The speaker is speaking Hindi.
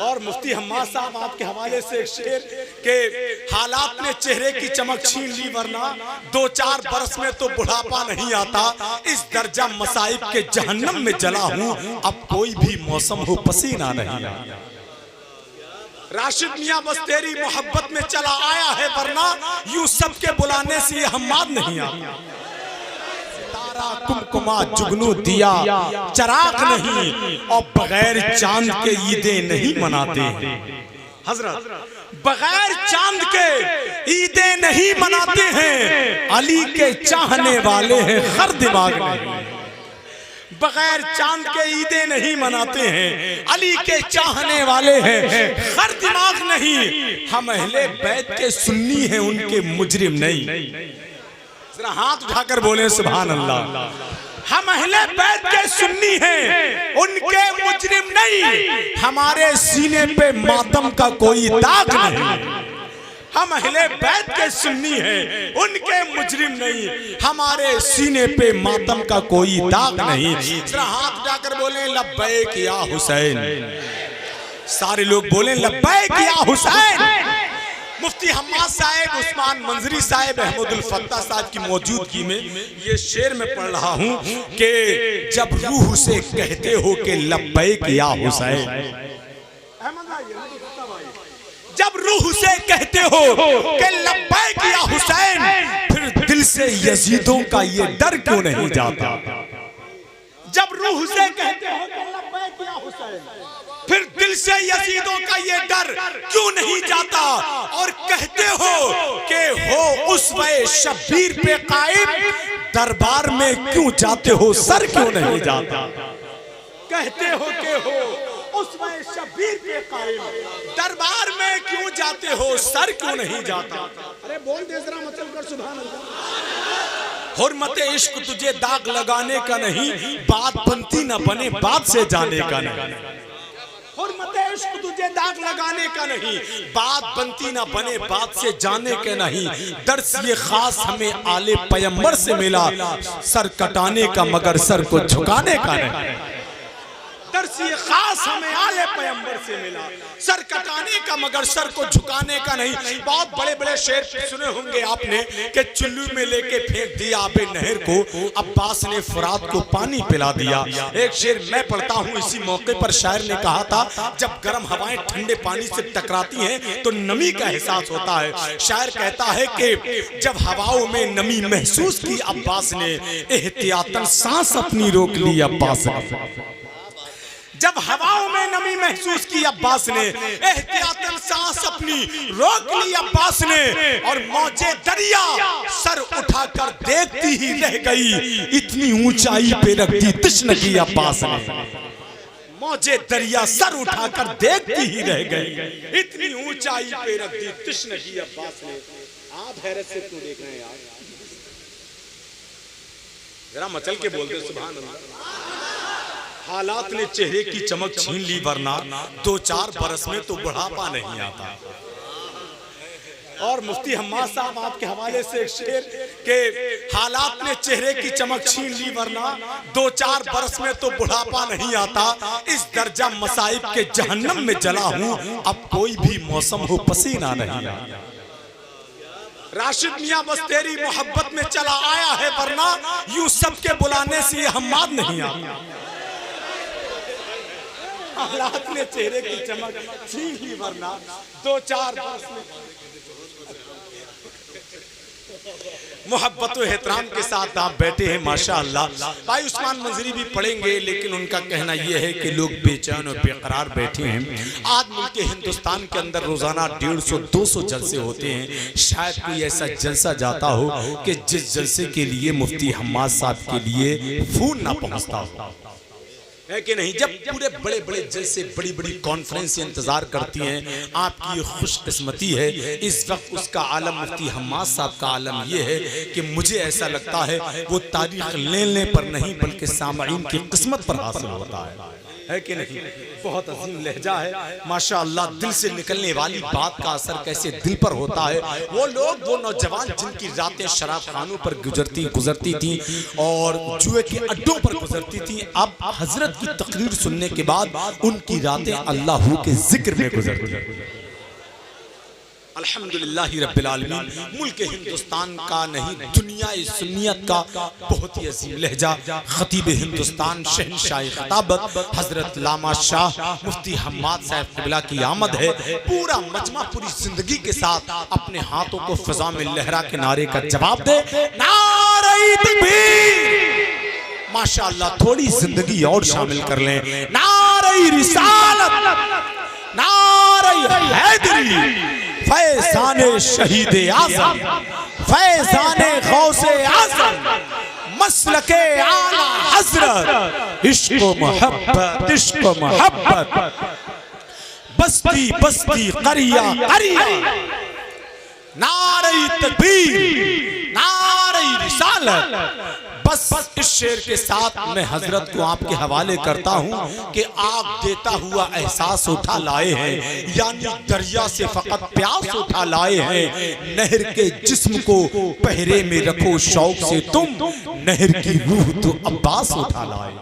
और मुफ्ती हम्माद साहब आपके हवाले से एक शेर के हालात ने चेहरे की चमक छीन ली, वरना 2-4 बरस में तो बुढ़ापा नहीं आता। इस दर्जा मसाइब के जहन्नम में जला हूं, अब कोई भी मौसम हो पसीना नहीं। राशिद मियां बस तेरी मोहब्बत में चला आया है, वरना यूं सबके बुलाने से ये हम्माद नहीं आता। तारा कुमकुमा जुगनू दिया चराग नहीं, और बगैर चांद के ईदें नहीं मनाते हैं। हजरत बगैर चांद के ईदें नहीं मनाते हैं, अली के चाहने वाले हैं हर दिमाग में। बगैर चांद के ईदें नहीं मनाते हैं, अली के चाहने वाले हैं हर दिमाग नहीं। हम अहले बैत के सुन्नी हैं, उनके मुजरिम नहीं। जरा हाथ उठाकर बोले सुभान अल्लाह। हम अहले बैत के सुन्नी हैं, उनके मुजरिम नहीं। हमारे सीने पे मातम का कोई दाग नहीं। हम अहले बैत के सुन्नी हैं, उनके मुजरिम नहीं। हमारे सीने पे मातम का कोई दाग नहीं। जरा हाथ उठाकर बोले लब्बैक या हुसैन। सारे लोग बोले लब्बैक या हुसैन। मुफ्ती हम्माद साहब, उस्मान मंजरी साहब, अहमदुल फत्ता साहब की मौजूदगी में ये शेर में पढ़ रहा हूं कि जब रूह से कहते हो कि लब्बैक या हुसैन, जब रूह से कहते हो कि लब्बैक या हुसैन, फिर दिल से यजीदों का ये डर क्यों नहीं जाता? जब रूह से कहते हो कि लब्बैक या हुसैन, फिर दिल से यजीदों का ये डर क्यों नहीं जाता? और कहते हो कि हो उस्वे शब्बीर पे कायम, दरबार में क्यों जाते हो सर क्यों नहीं जाता? कहते हो कि हो उस्वे शब्बीर पे कायम, दरबार में क्यों जाते हो सर क्यों नहीं जाता? अरे बोल दे जरा मचल कर सुभान अल्लाह। हुर्मत इश्क तुझे दाग लगाने का नहीं, बात बनती न बने बात से जाने का नहीं। हुर्मत इश्क तुझे दाग लगाने का नहीं, बात बनती ना बने बात से जाने के नहीं। दर्स ये खास हमें आले पैगंबर से मिला, सर कटाने का मगर सर को झुकाने का नहीं। दर्स ये खास हमें आले पैगंबर से मिला, सर कटाने का मगर सर को झुकाने का नहीं। बहुत बड़े बड़े शेर सुने होंगे आपने कि चुल्लू में लेके फेंक दिया आबे नहर को, अब्बास ने फुरात को पानी पिला दिया। एक शेर मैं पढ़ता हूँ, इसी मौके पर शायर ने कहा था जब गर्म हवाएं ठंडे पानी से टकराती हैं तो नमी का एहसास होता है। शायर कहता है कि जब हवाओं में नमी महसूस की अब्बास ने, एहतियातन सांस अपनी रोक ली अब्बास ने। जब हवाओं में नमी महसूस की अब्बास ने, एहतियातन सांस अपनी रोक ली अब्बास ने। और मौजे दरिया सर उठाकर देखती ही रह गई, इतनी ऊंचाई पे रख दी तशनगी अब्बास ने। मौजे दरिया सर उठाकर देखती ही रह गई, इतनी ऊंचाई पे रख दी तशनगी अब्बास ने। आप हैरत से क्यों देख रहे हैं यार? जरा मचल के बोलते सुभान अल्लाह। हालात ने चेहरे की चमक छीन ली, वरना 2-4 बरस में तो बुढ़ापा नहीं आता। और मुफ्ती हम्माद साहब आपके हवाले से एक शेर के हालात ने चेहरे की चमक छीन ली, वरना 2-4 बरस में तो बुढ़ापा नहीं आता। इस दर्जा मसाइब के जहन्नम में जला हूं, अब कोई भी मौसम हो पसीना नहीं आता। राशिद मियां बस तेरी मोहब्बत में चला आया है, वरना यूं सबके बुलाने से ये हम्माद नहीं आता। हालात ने चेहरे की चमक छीन ली, वरना 2-4 बरस में मोहब्बत और एहतराम के साथ आप बैठे हैं माशाअल्लाह। भाई उस्मान मंजरी भी पढ़ेंगे, लेकिन उनका कहना यह है कि लोग बेचैन और बेकरार बैठे हैं। आज मुल्क हिंदुस्तान के अंदर रोजाना 150-200 जलसे होते हैं। शायद कोई ऐसा जलसा जाता हो कि जिस जलसे के लिए मुफ्ती हम्माद साहब के लिए फोन ना पहुंचता हो, है कि नहीं? जब पूरे बड़े बड़े जलसे, बड़ी बड़ी कॉन्फ्रेंस इंतजार करती हैं, आपकी खुशकिस्मती है। इस वक्त उसका आलम मुफ्ती हम्माद साहब का आलम यह है कि मुझे ऐसा लगता है वो तारीख लेने पर नहीं बल्कि सामईन की किस्मत पर हासिल होता है। है कि नहीं? बहुत अजीम लहजा है माशाअल्लाह। दिल से निकलने वाली बात का असर कैसे दिल पर होता है। वो लोग, वो नौजवान जिनकी रातें शराब खानों पर गुजरती थी और जुए के अड्डों पर गुजरती थी, अब हजरत की तकरीर सुनने के बाद उनकी रातें अल्लाह के जिक्र में गुजरती। अल्हम्दुलिल्लाह रब्बिल आलमीन। मुल्क हिंदुस्तान का नहीं, दुनिया सुन्नियत का बहुत ही अजीम लहजा खतीब हिंदुस्तान शहंशाह खिताबत हजरत लामा शाह मुफ्ती हम्माद साहब क़िबला की आमद है। पूरा मजमा पूरी जिंदगी के साथ अपने हाथों को फिजा में लहरा के नारे का जवाब दे, नारे तकबीर। माशाअल्लाह, थोड़ी जिंदगी और शामिल कर लें। नारे रिसालत, नारे हैदरी, फैज़ाने शहीद आज़म, फैज़ाने गौसे आज़म, मसलके आला हज़रत, इश्क़ मोहब्बत, इश्क़ मोहब्बत, बस्ती बस्ती करिया करिया, नारे तकबीर, नारे रिसालत। बस इस शेर के साथ मैं हजरत को आपके हवाले करता हूँ कि आग देता हुआ एहसास उठा लाए हैं, यानी दरिया से फकत प्यास उठा लाए हैं। नहर के जिस्म को पहरे में रखो शौक से तुम, नहर की रूह तो अब्बास उठा लाए।